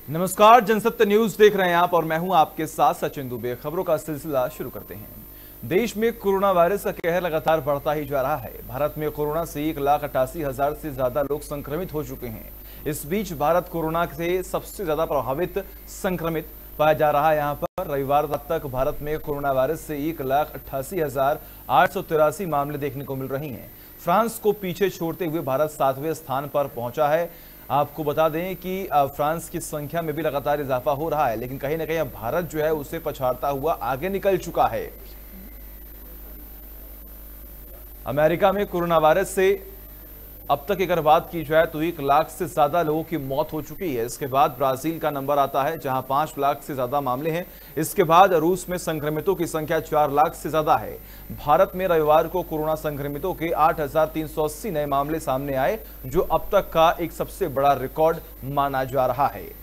नमस्कार, जनसत्य न्यूज देख रहे हैं आप और मैं हूं आपके साथ सचिन दुबे। खबरों का सिलसिला शुरू करते हैं। देश में कोरोना वायरस का कहर लगातार बढ़ता ही जा रहा है। भारत में कोरोना से 1,88,000 से ज्यादा लोग संक्रमित हो चुके हैं। इस बीच भारत कोरोना से सबसे ज्यादा प्रभावित संक्रमित पाया जा रहा है। यहाँ पर रविवार तक भारत में कोरोना वायरस से 1,88,883 मामले देखने को मिल रही हैं। फ्रांस को पीछे छोड़ते हुए भारत 7वें स्थान पर पहुंचा है। आपको बता दें कि फ्रांस की संख्या में भी लगातार इजाफा हो रहा है, लेकिन कहीं ना कहीं भारत जो है उसे पछाड़ता हुआ आगे निकल चुका है। अमेरिका में कोरोना वायरस से अब तक अगर बात की जाए तो 1 लाख से ज्यादा लोगों की मौत हो चुकी है। इसके बाद ब्राजील का नंबर आता है जहां 5 लाख से ज्यादा मामले हैं। इसके बाद रूस में संक्रमितों की संख्या 4 लाख से ज्यादा है। भारत में रविवार को कोरोना संक्रमितों के 8,380 नए मामले सामने आए, जो अब तक का एक सबसे बड़ा रिकॉर्ड माना जा रहा है।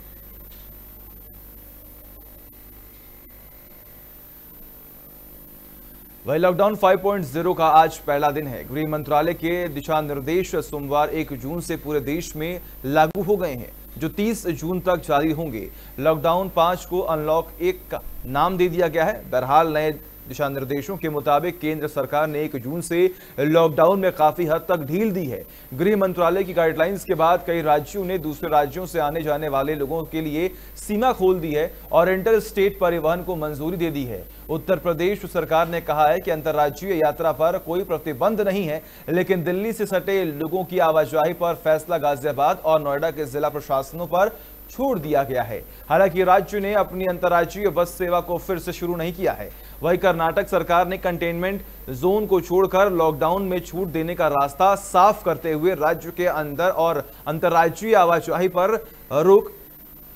वही लॉकडाउन 5.0 का आज पहला दिन है। गृह मंत्रालय के दिशा निर्देश सोमवार 1 जून से पूरे देश में लागू हो गए हैं, जो 30 जून तक जारी होंगे। लॉकडाउन 5 को अनलॉक 1 का नाम दे दिया गया है। बहरहाल नए दिशा निर्देशों के मुताबिक केंद्र सरकार ने 1 जून से लॉकडाउन में काफी हद तक ढील दी है। गृह मंत्रालय की गाइडलाइंस के बाद कई राज्यों ने दूसरे राज्यों से आने जाने वाले लोगों के लिए सीमा खोल दी है और इंटर स्टेट परिवहन को मंजूरी दे दी है। उत्तर प्रदेश सरकार ने कहा है कि अंतर्राज्यीय यात्रा पर कोई प्रतिबंध नहीं है, लेकिन दिल्ली से सटे लोगों की आवाजाही पर फैसला गाजियाबाद और नोएडा के जिला प्रशासनों पर छोड़ दिया गया है। हालांकि राज्य ने अपनी अंतर्राज्यीय बस सेवा को फिर से शुरू नहीं किया है। वहीं कर्नाटक सरकार ने कंटेनमेंट जोन को छोड़कर लॉकडाउन में छूट देने का रास्ता साफ करते हुए राज्य के अंदर और अंतर्राज्यीय आवाजाही पर रोक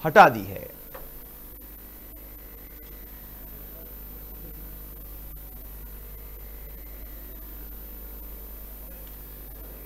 हटा दी है।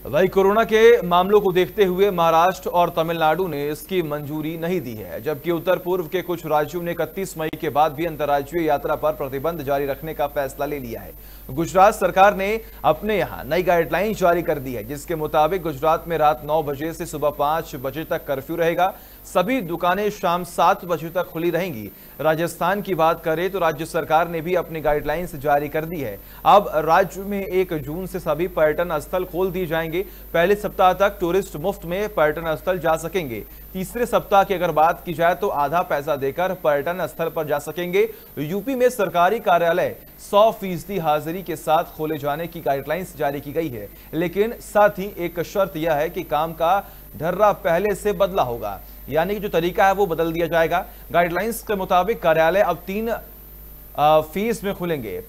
वही कोरोना के मामलों को देखते हुए महाराष्ट्र और तमिलनाडु ने इसकी मंजूरी नहीं दी है, जबकि उत्तर पूर्व के कुछ राज्यों ने 31 मई के बाद भी अंतर्राज्यीय यात्रा पर प्रतिबंध जारी रखने का फैसला ले लिया है। गुजरात सरकार ने अपने यहां नई गाइडलाइन जारी कर दी है, जिसके मुताबिक गुजरात में रात 9 बजे से सुबह 5 बजे तक कर्फ्यू रहेगा। सभी दुकानें शाम 7 बजे तक खुली रहेंगी। राजस्थान की बात करें तो राज्य सरकार ने भी अपनी गाइडलाइंस जारी कर दी है। अब राज्य में 1 जून से सभी पर्यटन स्थल खोल दिए जाएंगे। पहले सप्ताह तक टूरिस्ट मुफ्त में पर्यटन स्थल जा सकेंगे। तीसरे सप्ताह की अगर बात की जाए तो आधा पैसा देकर पर्यटन स्थल पर जा सकेंगे। यूपी में सरकारी कार्यालय 100% हाजिरी के साथ खोले जाने की गाइडलाइंस जारी की गई है, लेकिन साथ ही एक शर्त यह है कि काम का ढर्रा पहले से बदला होगा, यानी कि जो तरीका है वो बदल दिया जाएगा। गाइडलाइंस के मुताबिक कार्यालय अब 3 फीस में खुलेंगे।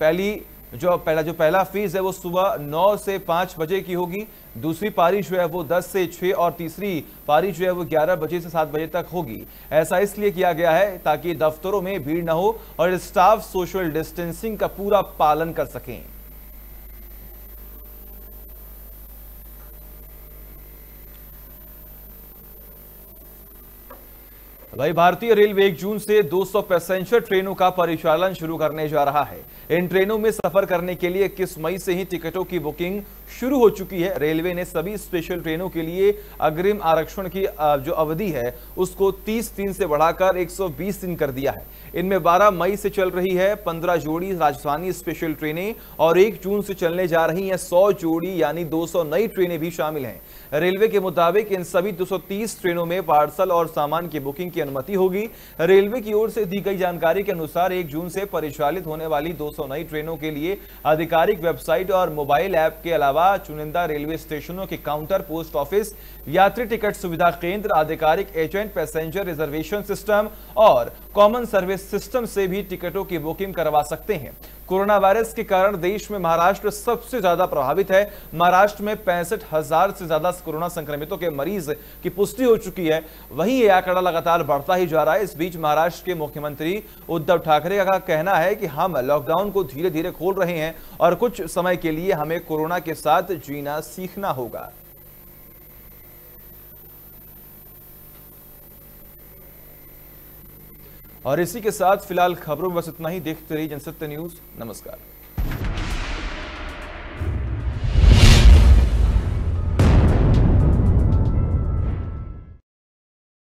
पहला फीस है वो सुबह 9 से 5 बजे की होगी। दूसरी पारी जो है वो 10 से 6 और तीसरी पारी जो है वो 11 बजे से 7 बजे तक होगी। ऐसा इसलिए किया गया है ताकि दफ्तरों में भीड़ न हो और स्टाफ सोशल डिस्टेंसिंग का पूरा पालन कर सकें। भाई भारतीय रेलवे 1 जून से 200 पैसेंजर ट्रेनों का परिचालन शुरू करने जा रहा है। इन ट्रेनों में सफर करने के लिए 21 मई से ही टिकटों की बुकिंग शुरू हो चुकी है। रेलवे ने सभी स्पेशल ट्रेनों के लिए अग्रिम आरक्षण की जो अवधि है उसको 30 दिन से बढ़ाकर 120 दिन कर दिया है। इनमें 12 मई से चल रही है 15 जोड़ी राजधानी स्पेशल ट्रेनें और 1 जून से चलने जा रही हैं 100 जोड़ी यानी 200 नई ट्रेनें भी शामिल हैं। रेलवे के मुताबिक इन सभी 230 ट्रेनों में पार्सल और सामान की बुकिंग की अनुमति होगी। रेलवे की ओर से दी गई जानकारी के अनुसार 1 जून से परिचालित होने वाली 200 नई ट्रेनों के लिए आधिकारिक वेबसाइट और मोबाइल ऐप के अलावा चुनिंदा रेलवे स्टेशनों के काउंटर, पोस्ट ऑफिस, यात्री टिकट सुविधा केंद्र, आधिकारिक एजेंट, पैसेंजर रिजर्वेशन सिस्टम और कॉमन सर्विस सिस्टम से भी टिकटों की बुकिंग करवा सकते हैं। कोरोना वायरस के कारण देश में महाराष्ट्र सबसे ज्यादा प्रभावित है। महाराष्ट्र में 65,000 से ज्यादा कोरोना संक्रमितों के मरीज की पुष्टि हो चुकी है। वहीं यह आंकड़ा लगातार बढ़ता ही जा रहा है। इस बीच महाराष्ट्र के मुख्यमंत्री उद्धव ठाकरे का कहना है कि हम लॉकडाउन को धीरे धीरे खोल रहे हैं और कुछ समय के लिए हमें कोरोना के साथ जीना सीखना होगा। और इसी के साथ फिलहाल खबरों में बस इतना ही। देखते रहिए जनसत्य न्यूज। नमस्कार।